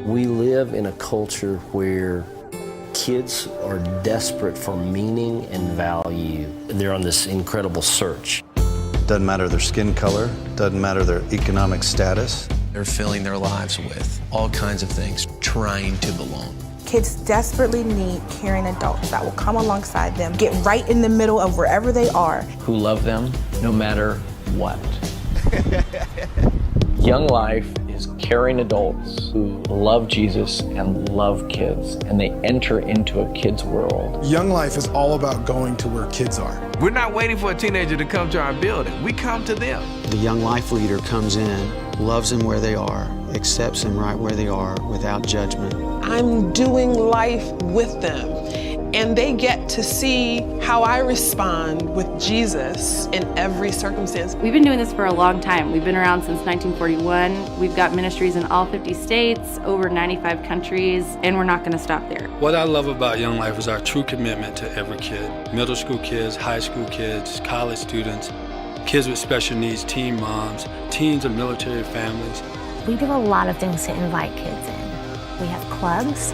We live in a culture where kids are desperate for meaning and value. They're on this incredible search. Doesn't matter their skin color, doesn't matter their economic status. They're filling their lives with all kinds of things, trying to belong. Kids desperately need caring adults that will come alongside them, get right in the middle of wherever they are. Who love them no matter what. Young Life is caring adults who love Jesus and love kids, and they enter into a kid's world. Young Life is all about going to where kids are. We're not waiting for a teenager to come to our building. We come to them. The Young Life leader comes in, loves them where they are, accepts them right where they are without judgment. I'm doing life with them, and they get to see how I respond with Jesus in every circumstance. We've been doing this for a long time. We've been around since 1941. We've got ministries in all 50 states, over 95 countries, and we're not going to stop there. What I love about Young Life is our true commitment to every kid. Middle school kids, high school kids, college students, kids with special needs, teen moms, teens of military families. We do a lot of things to invite kids in. We have clubs.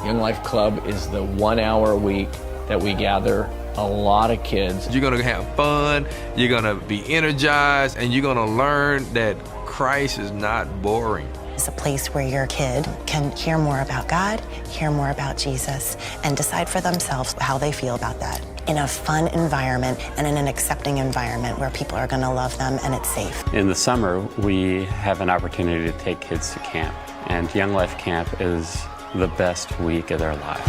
Young Life Club is the 1 hour a week that we gather a lot of kids. You're gonna have fun, you're gonna be energized, and you're gonna learn that Christ is not boring. It's a place where your kid can hear more about God, hear more about Jesus, and decide for themselves how they feel about that in a fun environment and in an accepting environment where people are gonna love them and it's safe. In the summer, we have an opportunity to take kids to camp, and Young Life Camp is the best week of their lives.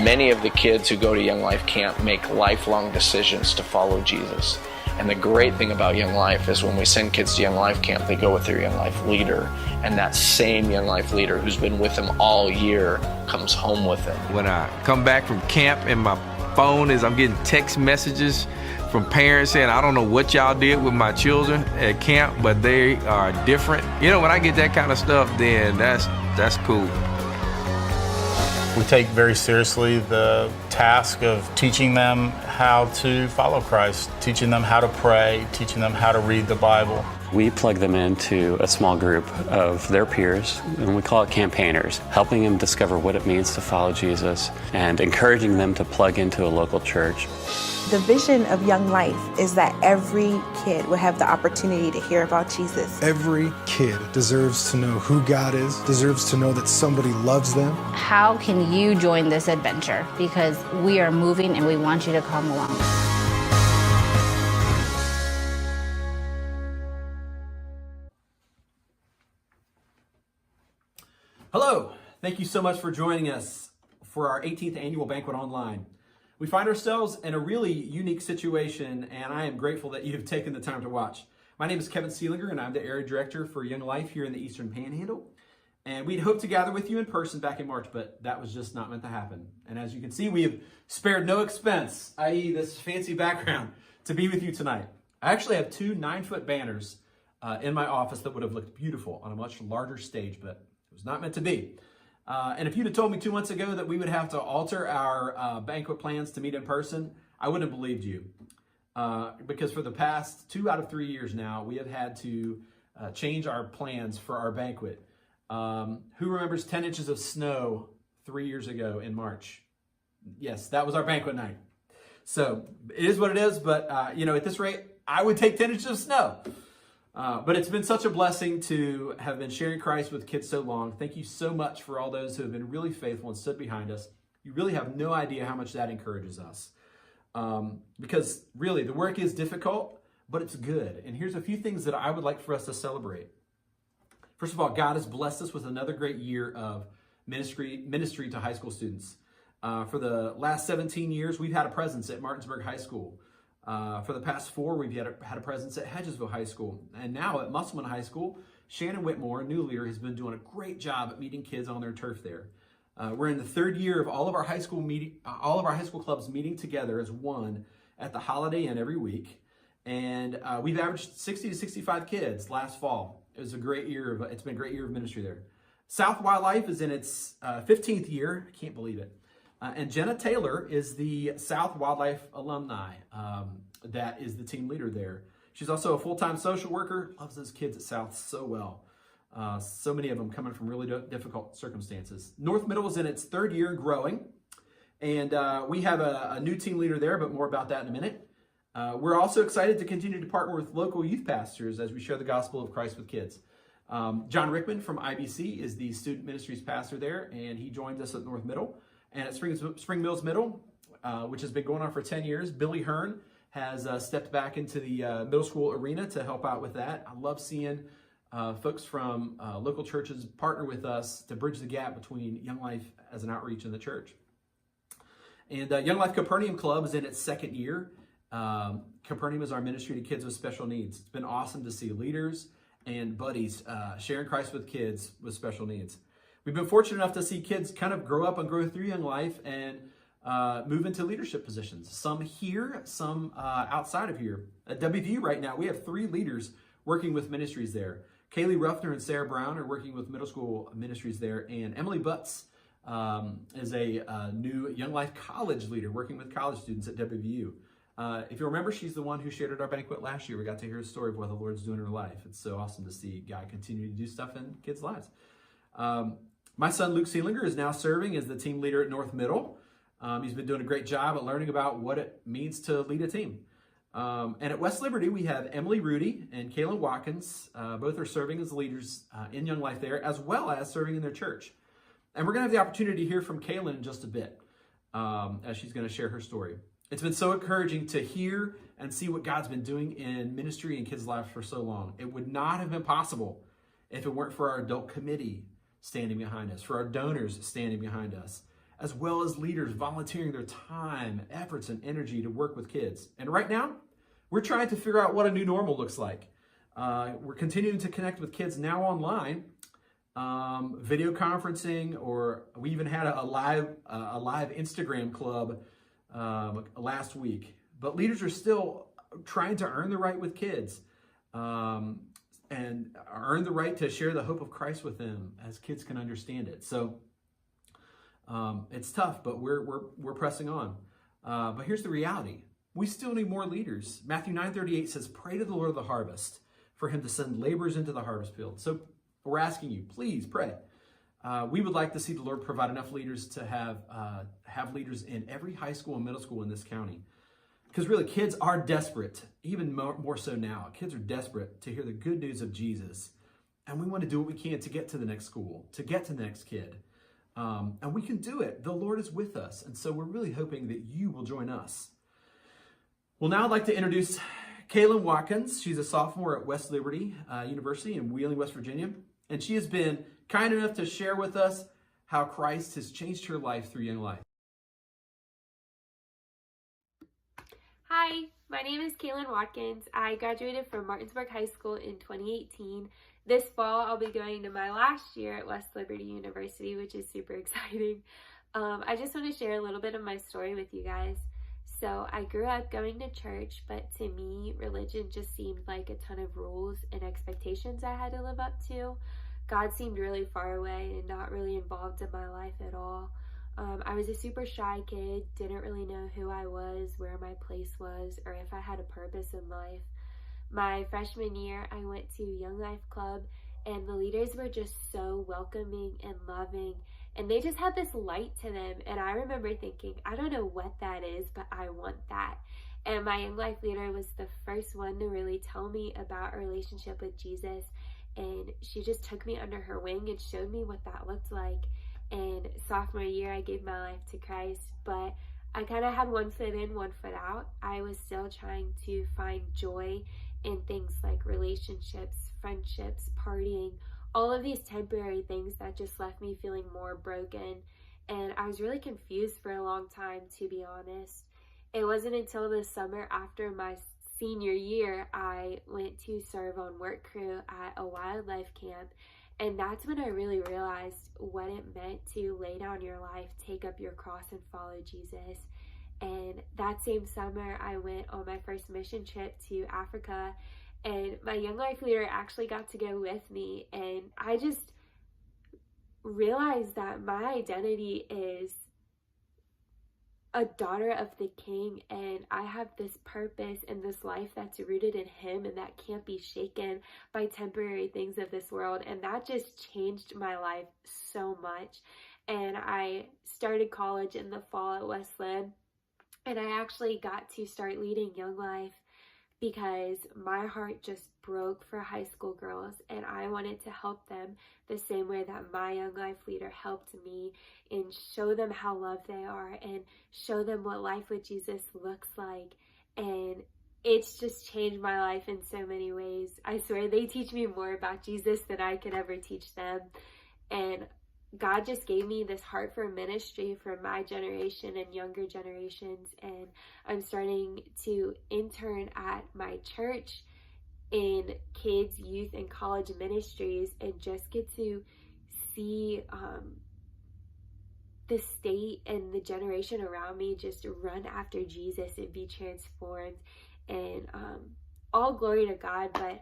Many of the kids who go to Young Life Camp make lifelong decisions to follow Jesus. And the great thing about Young Life is when we send kids to Young Life Camp, they go with their Young Life leader. And that same Young Life leader who's been with them all year comes home with them. When I come back from camp and my phone I'm getting text messages from parents saying, I don't know what y'all did with my children at camp, but they are different. You know, when I get that kind of stuff, then that's cool. We take very seriously the task of teaching them how to follow Christ, teaching them how to pray, teaching them how to read the Bible. We plug them into a small group of their peers, and we call it campaigners, helping them discover what it means to follow Jesus and encouraging them to plug into a local church. The vision of Young Life is that every kid will have the opportunity to hear about Jesus. Every kid deserves to know who God is, deserves to know that somebody loves them. How can you join this adventure? Because we are moving and we want you to come along. Hello, thank you so much for joining us for our 18th annual banquet online. We find ourselves in a really unique situation, and I am grateful that you have taken the time to watch. My name is Kevin Seelinger, and I'm the Area Director for Young Life here in the Eastern Panhandle. And we'd hoped to gather with you in person back in March, but that was just not meant to happen. And as you can see, we have spared no expense, i.e. this fancy background, to be with you tonight. I actually have two 9-foot banners in my office that would have looked beautiful on a much larger stage, but it was not meant to be. And if you'd have told me 2 months ago that we would have to alter our banquet plans to meet in person, I wouldn't have believed you. Because for the past 2 out of 3 years now, we have had to change our plans for our banquet. Who remembers 10 inches of snow 3 years ago in March? Yes, that was our banquet night. So it is what it is, but at this rate, I would take 10 inches of snow. But it's been such a blessing to have been sharing Christ with kids so long. Thank you so much for all those who have been really faithful and stood behind us. You really have no idea how much that encourages us. Because really, the work is difficult, but it's good. And here's a few things that I would like for us to celebrate. First of all, God has blessed us with another great year of ministry to high school students. For the last 17 years, we've had a presence at Martinsburg High School. For the past 4, we've had a presence at Hedgesville High School. And now at Musselman High School, Shannon Whitmore, new leader, has been doing a great job at meeting kids on their turf there. We're in the 3rd year of all of our high school clubs meeting together as one at the Holiday Inn every week. And we've averaged 60 to 65 kids last fall. It was it's been a great year of ministry there. South Wildlife is in its 15th year. I can't believe it. And Jenna Taylor is the South Wildlife alumni that is the team leader there. She's also a full-time social worker, loves those kids at South so well. So many of them coming from really difficult circumstances. North Middle is in its third year and growing. And we have a new team leader there, but more about that in a minute. We're also excited to continue to partner with local youth pastors as we share the gospel of Christ with kids. John Rickman from IBC is the student ministries pastor there, and he joins us at North Middle. And at Spring Mills Middle, which has been going on for 10 years, Billy Hearn has stepped back into the middle school arena to help out with that. I love seeing folks from local churches partner with us to bridge the gap between Young Life as an outreach and the church. And Young Life Capernaum Club is in its second year. Capernaum is our ministry to kids with special needs. It's been awesome to see leaders and buddies sharing Christ with kids with special needs. We've been fortunate enough to see kids kind of grow up and grow through Young Life and move into leadership positions. Some here, some outside of here. At WVU right now, we have 3 leaders working with ministries there. Kaylee Ruffner and Sarah Brown are working with middle school ministries there, and Emily Butts is a new Young Life college leader working with college students at WVU. If you remember, she's the one who shared at our banquet last year. We got to hear a story of what the Lord's doing in her life. It's so awesome to see God continue to do stuff in kids' lives. My son, Luke Seelinger, is now serving as the team leader at North Middle. He's been doing a great job at learning about what it means to lead a team. And at West Liberty, we have Emily Rudy and Kaylin Watkins. Both are serving as leaders in Young Life there, as well as serving in their church. And we're going to have the opportunity to hear from Kaylin in just a bit, as she's going to share her story. It's been so encouraging to hear and see what God's been doing in ministry and kids' lives for so long. It would not have been possible if it weren't for our adult committee standing behind us, for our donors standing behind us, as well as leaders volunteering their time, efforts, and energy to work with kids. And right now, we're trying to figure out what a new normal looks like. We're continuing to connect with kids now online, video conferencing, or we even had a live Instagram club last week. But leaders are still trying to earn the right with kids and earn the right to share the hope of Christ with them as kids can understand it. So it's tough, but we're pressing on. But here's the reality. We still need more leaders. Matthew 9:38 says, "Pray to the Lord of the harvest for him to send laborers into the harvest field." So we're asking you, please pray. We would like to see the Lord provide enough leaders to have leaders in every high school and middle school in this county. Because really, kids are desperate, even more so now. Kids are desperate to hear the good news of Jesus. And we want to do what we can to get to the next school, to get to the next kid. And we can do it. The Lord is with us. And so we're really hoping that you will join us. Well, now I'd like to introduce Kaylin Watkins. She's a sophomore at West Liberty University in Wheeling, West Virginia. And she has been kind enough to share with us how Christ has changed her life through Young Life. Hi, my name is Kaylin Watkins. I graduated from Martinsburg High School in 2018. This fall, I'll be going to my last year at West Liberty University, which is super exciting. I just want to share a little bit of my story with you guys. So I grew up going to church, but to me, religion just seemed like a ton of rules and expectations I had to live up to. God seemed really far away and not really involved in my life at all. I was a super shy kid, didn't really know who I was, where my place was, or if I had a purpose in life. My freshman year, I went to Young Life Club, and the leaders were just so welcoming and loving, and they just had this light to them. And I remember thinking, I don't know what that is, but I want that. And my Young Life leader was the first one to really tell me about a relationship with Jesus, and she just took me under her wing and showed me what that looked like. And sophomore year, I gave my life to Christ, but I kind of had one foot in, one foot out. I was still trying to find joy in things like relationships, friendships, partying, all of these temporary things that just left me feeling more broken. And I was really confused for a long time, to be honest. It wasn't until the summer after my senior year, I went to serve on work crew at a wildlife camp. And that's when I really realized what it meant to lay down your life, take up your cross, and follow Jesus. And that same summer, I went on my first mission trip to Africa, and my Young Life leader actually got to go with me. And I just realized that my identity is a daughter of the King, and I have this purpose and this life that's rooted in him and that can't be shaken by temporary things of this world. And that just changed my life so much. And I started college in the fall at Wesleyan, and I actually got to start leading Young Life because my heart just broke for high school girls, and I wanted to help them the same way that my Young Life leader helped me, and show them how loved they are and show them what life with Jesus looks like. And it's just changed my life in so many ways. I swear they teach me more about Jesus than I could ever teach them. And God just gave me this heart for ministry for my generation and younger generations. And I'm starting to intern at my church in kids, youth, and college ministries, and just get to see the state and the generation around me just run after Jesus and be transformed. And all glory to God, but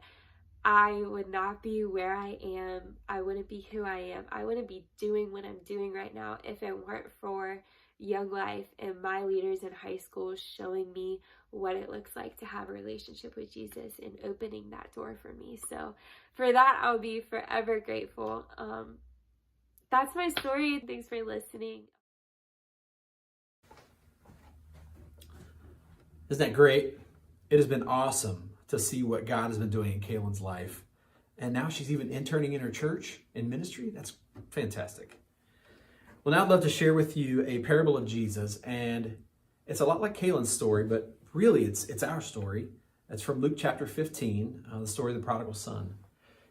I would not be where I am. I wouldn't be who I am. I wouldn't be doing what I'm doing right now if it weren't for Young Life and my leaders in high school showing me what it looks like to have a relationship with Jesus and opening that door for me. So for that, I'll be forever grateful. That's my story. Thanks for listening. Isn't that great? It has been awesome to see what God has been doing in Kaylin's life. And now she's even interning in her church in ministry. That's fantastic. Well, now I'd love to share with you a parable of Jesus. And it's a lot like Kaylin's story, but really it's our story. It's from Luke chapter 15, the story of the prodigal son.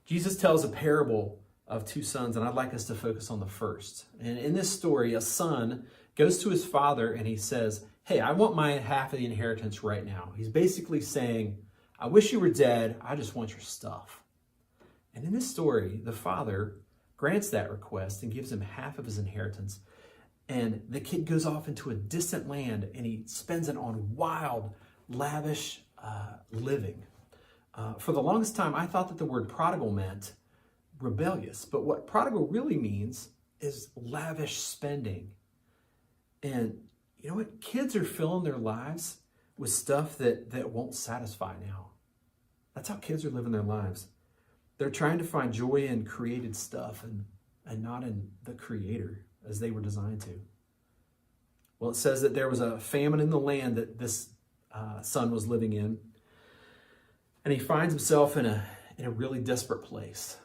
Jesus tells a parable of two sons, and I'd like us to focus on the first. And in this story, a son goes to his father and he says, "Hey, I want my half of the inheritance right now." He's basically saying, "I wish you were dead. I just want your stuff." And in this story, the father grants that request and gives him half of his inheritance. And the kid goes off into a distant land and he spends it on wild, lavish living. For the longest time, I thought that the word prodigal meant rebellious. But what prodigal really means is lavish spending. And you know what? Kids are filling their lives with stuff that won't satisfy now. That's how kids are living their lives. They're trying to find joy in created stuff and not in the Creator as they were designed to. Well, it says that there was a famine in the land that this son was living in. And he finds himself in a really desperate place.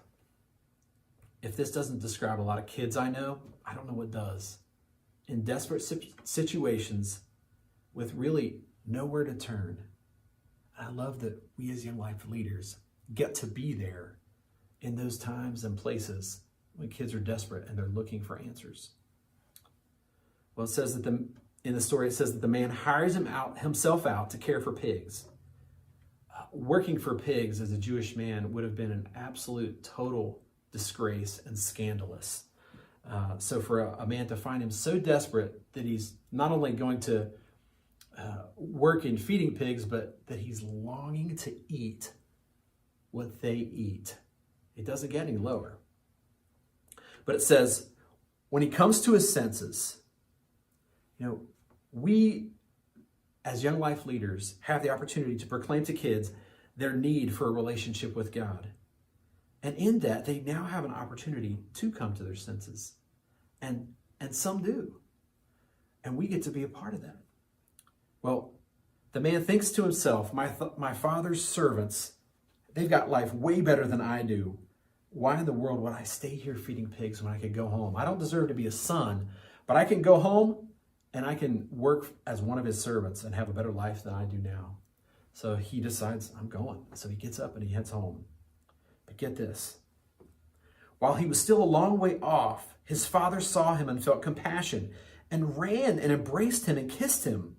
If this doesn't describe a lot of kids I know, I don't know what does. In desperate situations with really nowhere to turn. I love that we as Young Life leaders get to be there in those times and places when kids are desperate and they're looking for answers. Well, it says that in the story, it says that the man hires himself out to care for pigs. Working for pigs as a Jewish man would have been an absolute total disgrace and scandalous. So for a man to find him so desperate that he's not only going to work in feeding pigs, but that he's longing to eat what they eat. It doesn't get any lower. But it says, when he comes to his senses, we as Young Life leaders have the opportunity to proclaim to kids their need for a relationship with God. And in that, they now have an opportunity to come to their senses. And some do. And we get to be a part of that. Well, the man thinks to himself, my father's servants, they've got life way better than I do. Why in the world would I stay here feeding pigs when I could go home? I don't deserve to be a son, but I can go home and I can work as one of his servants and have a better life than I do now. So he decides, I'm going. So he gets up and he heads home. But get this. While he was still a long way off, his father saw him and felt compassion and ran and embraced him and kissed him.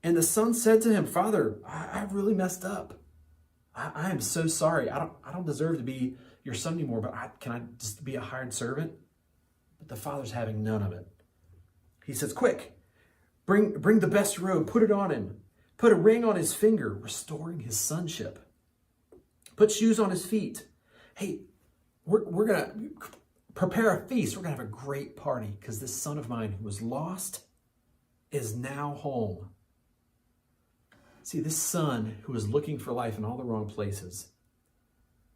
And the son said to him, "Father, I've really messed up. I am so sorry. I don't deserve to be your son anymore, but can I just be a hired servant?" But the father's having none of it. He says, "Quick, bring the best robe, put it on him. Put a ring on his finger," restoring his sonship. "Put shoes on his feet. Hey, we're going to prepare a feast. We're going to have a great party because this son of mine who was lost is now home. See, this son who was looking for life in all the wrong places,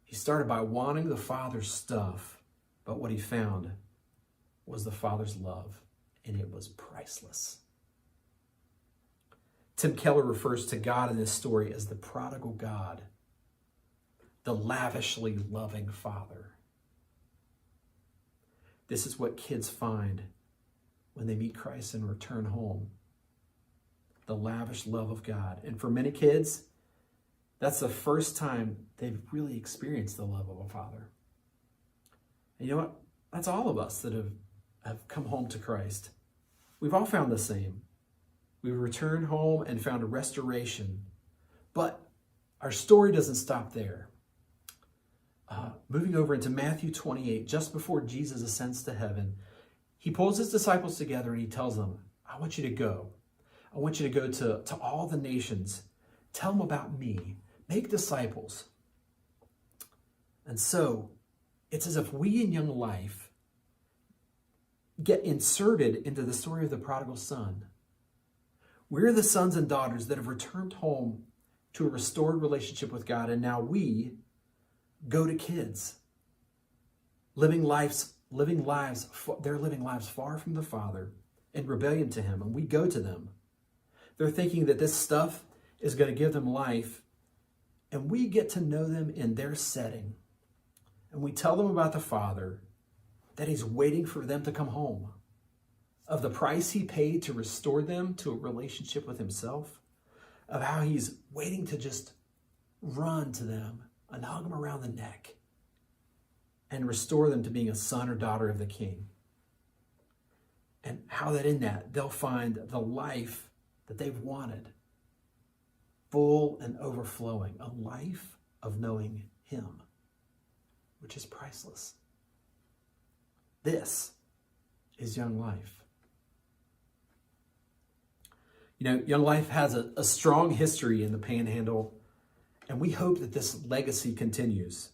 he started by wanting the Father's stuff, but what he found was the Father's love, and it was priceless. Tim Keller refers to God in this story as the prodigal God, the lavishly loving Father. This is what kids find when they meet Christ and return home. The lavish love of God. And for many kids, that's the first time they've really experienced the love of a father. And you know what? That's all of us that have come home to Christ. We've all found the same. We've returned home and found a restoration. But our story doesn't stop there. Moving over into Matthew 28, just before Jesus ascends to heaven, he pulls his disciples together and he tells them, I want you to go. I want you to go to all the nations. Tell them about me. Make disciples. And so it's as if we in Young Life get inserted into the story of the prodigal son. We're the sons and daughters that have returned home to a restored relationship with God, and now we go to kids living lives far from the Father in rebellion to him, and we go to them. They're thinking that this stuff is going to give them life, and we get to know them in their setting. And we tell them about the Father, that he's waiting for them to come home, of the price he paid to restore them to a relationship with himself, of how he's waiting to just run to them and hug them around the neck and restore them to being a son or daughter of the King. And how that in that they'll find the life that they've wanted, full and overflowing, a life of knowing him, which is priceless. This is Young Life. You know, Young Life has a strong history in the Panhandle, and we hope that this legacy continues.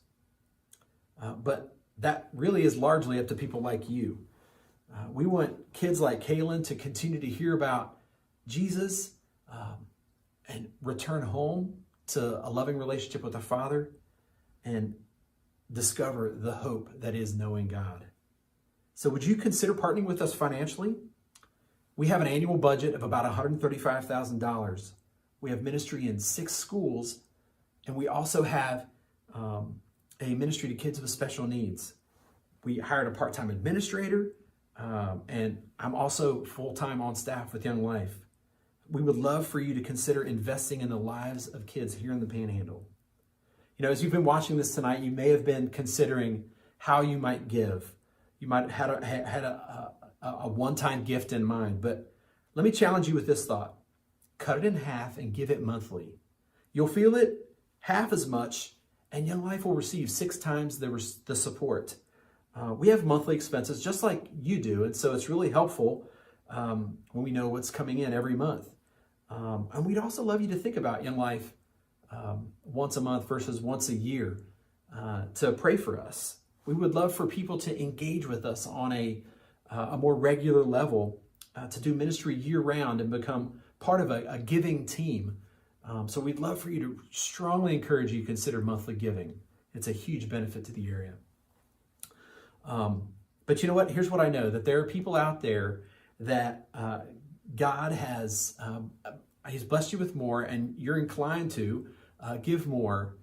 But that really is largely up to people like you. We want kids like Kaylin to continue to hear about Jesus and return home to a loving relationship with the Father and discover the hope that is knowing God. So would you consider partnering with us financially? We have an annual budget of about $135,000. We have ministry in 6 schools, and we also have a ministry to kids with special needs. We hired a part-time administrator, and I'm also full-time on staff with Young Life. We would love for you to consider investing in the lives of kids here in the Panhandle. You know, as you've been watching this tonight, you may have been considering how you might give. You might have had a one-time gift in mind, but let me challenge you with this thought. Cut it in half and give it monthly. You'll feel it half as much, and Young Life will receive 6 times the support. We have monthly expenses just like you do, and so it's really helpful when we know what's coming in every month. And we'd also love you to think about Young Life once a month versus once a year to pray for us. We would love for people to engage with us on a more regular level, to do ministry year-round and become part of a giving team. So we'd love for you to strongly encourage you to consider monthly giving. It's a huge benefit to the area. But you know what? Here's what I know, that there are people out there that God has, he's blessed you with more, and you're inclined to give more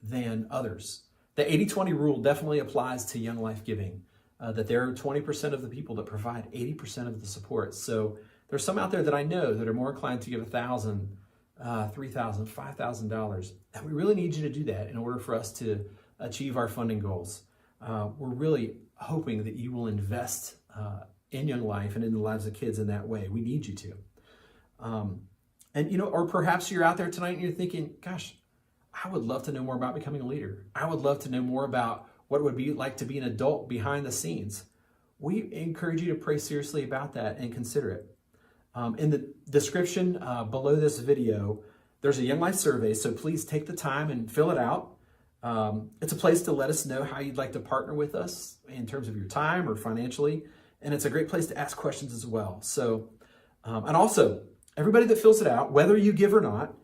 than others. The 80-20 rule definitely applies to Young Life giving, that there are 20% of the people that provide 80% of the support. So there's some out there that I know that are more inclined to give $1,000, $3,000, $5,000. And we really need you to do that in order for us to achieve our funding goals. We're really hoping that you will invest in Young Life and in the lives of kids in that way. We need you to. And you know, or perhaps you're out there tonight and you're thinking, gosh, I would love to know more about becoming a leader. I would love to know more about what it would be like to be an adult behind the scenes. We encourage you to pray seriously about that and consider it. In the description below this video, there's a Young Life survey, so please take the time and fill it out. It's a place to let us know how you'd like to partner with us in terms of your time or financially, and it's a great place to ask questions as well. So And also, everybody that fills it out, whether you give or not,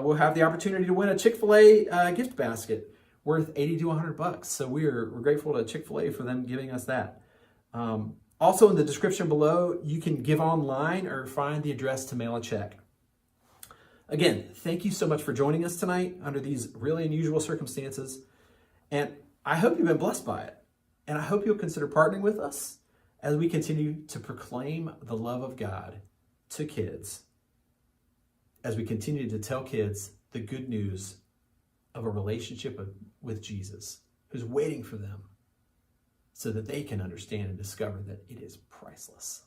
will have the opportunity to win a Chick-fil-A gift basket worth $80 to $100. So we're grateful to Chick-fil-A for them giving us that. Also in the description below, you can give online or find the address to mail a check. Again, thank you so much for joining us tonight under these really unusual circumstances. And I hope you've been blessed by it. And I hope you'll consider partnering with us as we continue to proclaim the love of God to kids, as we continue to tell kids the good news of a relationship with Jesus, who's waiting for them so that they can understand and discover that it is priceless.